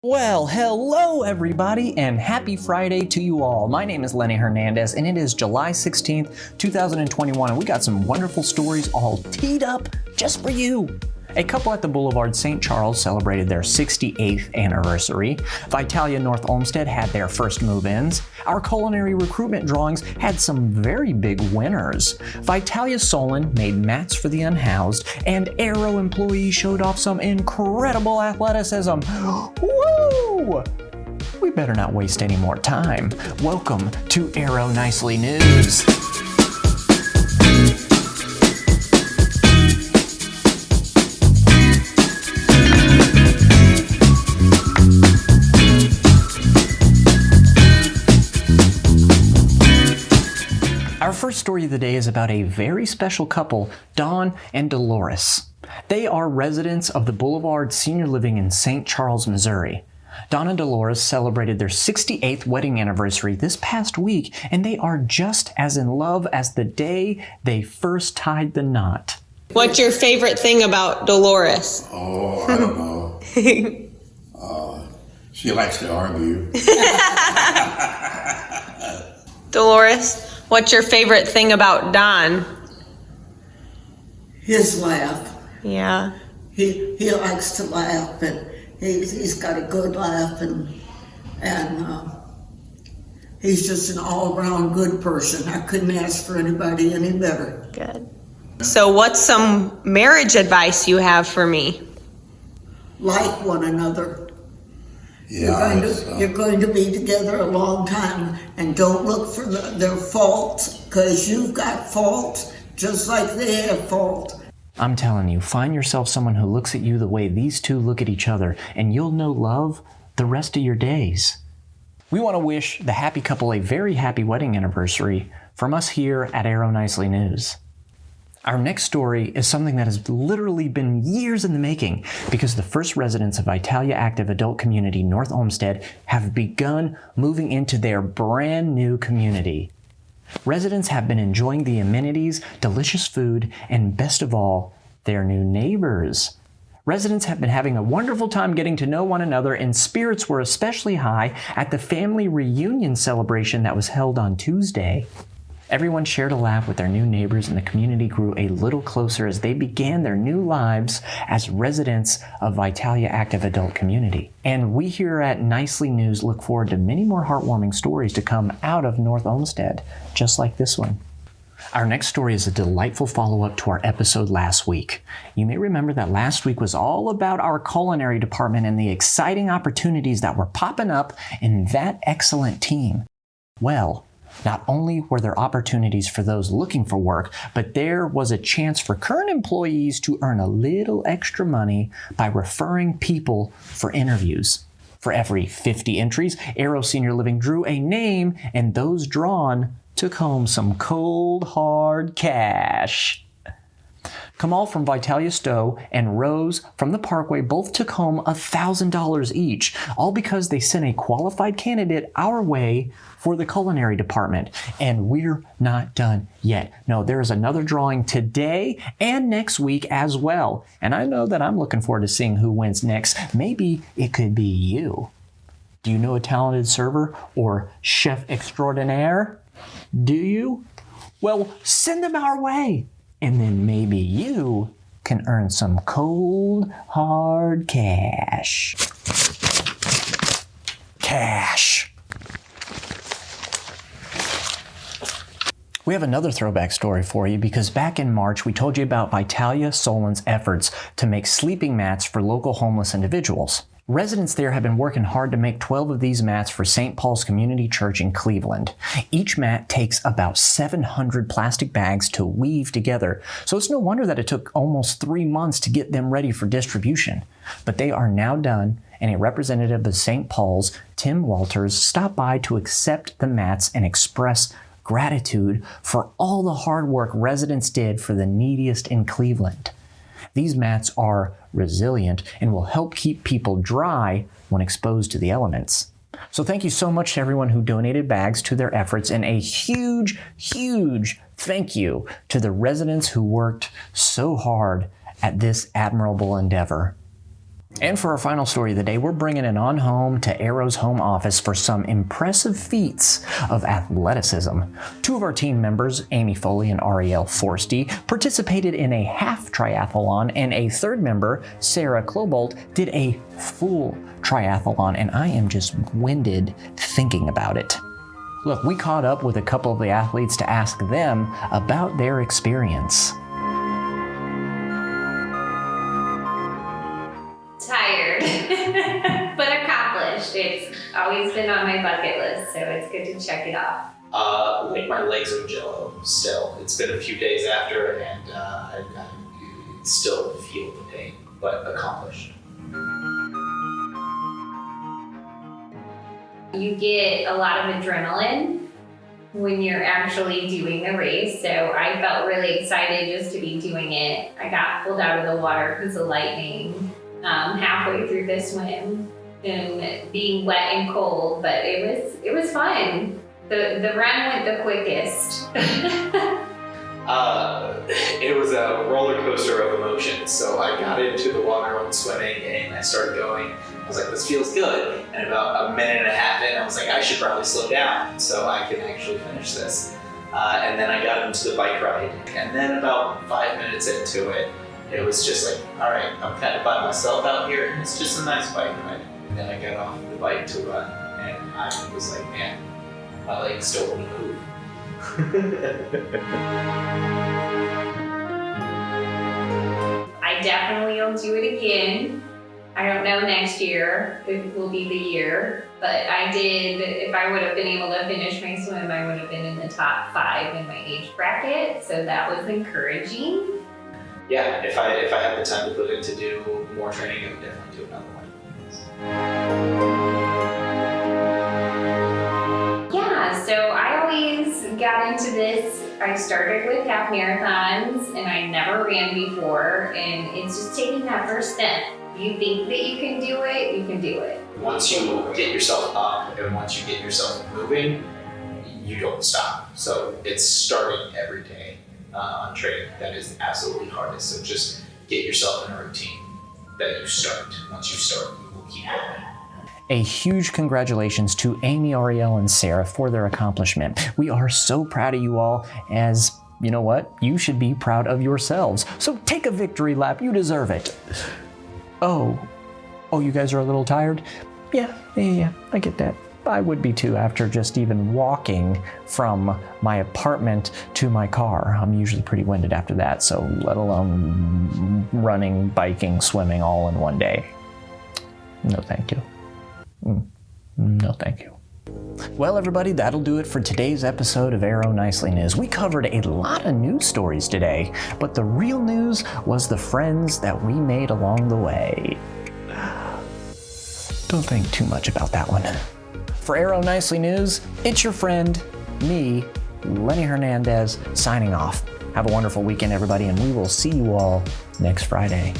Well, hello everybody, and happy Friday to you all. My name is Lenny Hernandez, and it is July 16th, 2021, and we got some wonderful stories all teed up just for you. A couple at the Boulevard St. Charles celebrated their 68th anniversary. VITALIA North Olmsted had their first move-ins. Our culinary recruitment drawings had some very big winners. VITALIA Solon made mats for the unhoused, and Aero employees showed off some incredible athleticism. Woo! We better not waste any more time. Welcome to Aero Nicely News. Our first story of the day is about a very special couple, Dawn and Delores. They are residents of the Boulevard Senior Living in St. Charles, Missouri. Dawn and Delores celebrated their 68th wedding anniversary this past week, and they are just as in love as the day they first tied the knot. What's your favorite thing about Delores? Oh, I don't know. She likes to argue. Delores, what's your favorite thing about Don? His laugh. Yeah. He likes to laugh, and he's got a good laugh, and he's just an all-around good person. I couldn't ask for anybody any better. Good. So what's some marriage advice you have for me? Like one another. Yeah, You're going to be together a long time, and don't look for their faults, because you've got faults just like they have faults. I'm telling you, find yourself someone who looks at you the way these two look at each other, and you'll know love the rest of your days. We want to wish the happy couple a very happy wedding anniversary from us here at Aero Nicely News. Our next story is something that has literally been years in the making, because the first residents of VITALIA Active Adult Community North Olmsted have begun moving into their brand new community. Residents have been enjoying the amenities, delicious food, and best of all, their new neighbors. Residents have been having a wonderful time getting to know one another, and spirits were especially high at the family reunion celebration that was held on Tuesday. Everyone shared a laugh with their new neighbors, and the community grew a little closer as they began their new lives as residents of VITALIA Active Adult Community. And we here at Nicely News look forward to many more heartwarming stories to come out of North Olmsted, just like this one. Our next story is a delightful follow-up to our episode last week. You may remember that last week was all about our culinary department and the exciting opportunities that were popping up in that excellent team. Well, not only were there opportunities for those looking for work, but there was a chance for current employees to earn a little extra money by referring people for interviews. For every 50 entries, Aero Senior Living drew a name, and those drawn took home some cold, hard cash. Kamal from VITALIA Stowe and Rose from the Parkway both took home $1,000 each, all because they sent a qualified candidate our way for the culinary department. And we're not done yet. No, there is another drawing today and next week as well. And I know that I'm looking forward to seeing who wins next. Maybe it could be you. Do you know a talented server or chef extraordinaire? Do you? Well, send them our way. And then maybe you can earn some cold, hard cash. Cash. We have another throwback story for you, because back in March, we told you about VITALIA Solon's efforts to make sleeping mats for local homeless individuals. Residents there have been working hard to make 12 of these mats for St. Paul's Community Church in Cleveland. Each mat takes about 700 plastic bags to weave together, so it's no wonder that it took almost 3 months to get them ready for distribution. But they are now done, and a representative of St. Paul's, Tim Walters, stopped by to accept the mats and express gratitude for all the hard work residents did for the neediest in Cleveland. These mats are resilient and will help keep people dry when exposed to the elements. So thank you so much to everyone who donated bags to their efforts, and a huge, huge thank you to the residents who worked so hard at this admirable endeavor. And for our final story of the day, we're bringing it on home to Aero's home office for some impressive feats of athleticism. Two of our team members, Amy Foley and Ariel Forsty, participated in a half triathlon, and a third member, Sarah Klobolt, did a full triathlon, and I am just winded thinking about it. Look, we caught up with a couple of the athletes to ask them about their experience. Tired, but accomplished. It's always been on my bucket list, so it's good to check it off. Like my legs are jello still. It's been a few days after, and I still feel the pain, but accomplished. You get a lot of adrenaline when you're actually doing the race, so I felt really excited just to be doing it. I got pulled out of the water because of lightning halfway through the swim and being wet and cold, but it was fun. The run went the quickest. It was a roller coaster of emotions. So I got into the water when swimming and I started going. I was like, this feels good. And about a minute and a half in, I was like, I should probably slow down so I can actually finish this. And then I got into the bike ride. And then about 5 minutes into it, it was just like, all right, I'm kind of by myself out here, and it's just a nice bike ride. And then I got off the bike to run, and I was like, man, my legs still want to move. I definitely will do it again. I don't know next year if it will be the year, but I did, if I would have been able to finish my swim, I would have been in the top 5 in my age bracket, so that was encouraging. Yeah, if I had the time to put in to do more training, I would definitely do another one. Yeah, so I always got into this. I started with half marathons and I never ran before, and it's just taking that first step. You think that you can do it, you can do it. Once you get yourself up and once you get yourself moving, you don't stop. So it's starting every day on training that is absolutely hardest. So just get yourself in a routine that you start. Once you start, you will keep going. A huge congratulations to Amy, Ariel, and Sarah for their accomplishment. We are so proud of you all, as you know what? You should be proud of yourselves. So take a victory lap, you deserve it. Oh, you guys are a little tired? Yeah, I get that. I would be too after just even walking from my apartment to my car. I'm usually pretty winded after that, so let alone running, biking, swimming all in one day. No, thank you. No, thank you. Well, everybody, that'll do it for today's episode of Aero Nicely News. We covered a lot of news stories today, but the real news was the friends that we made along the way. Don't think too much about that one. For Aero Nicely News, it's your friend, me, Lenny Hernandez, signing off. Have a wonderful weekend, everybody, and we will see you all next Friday.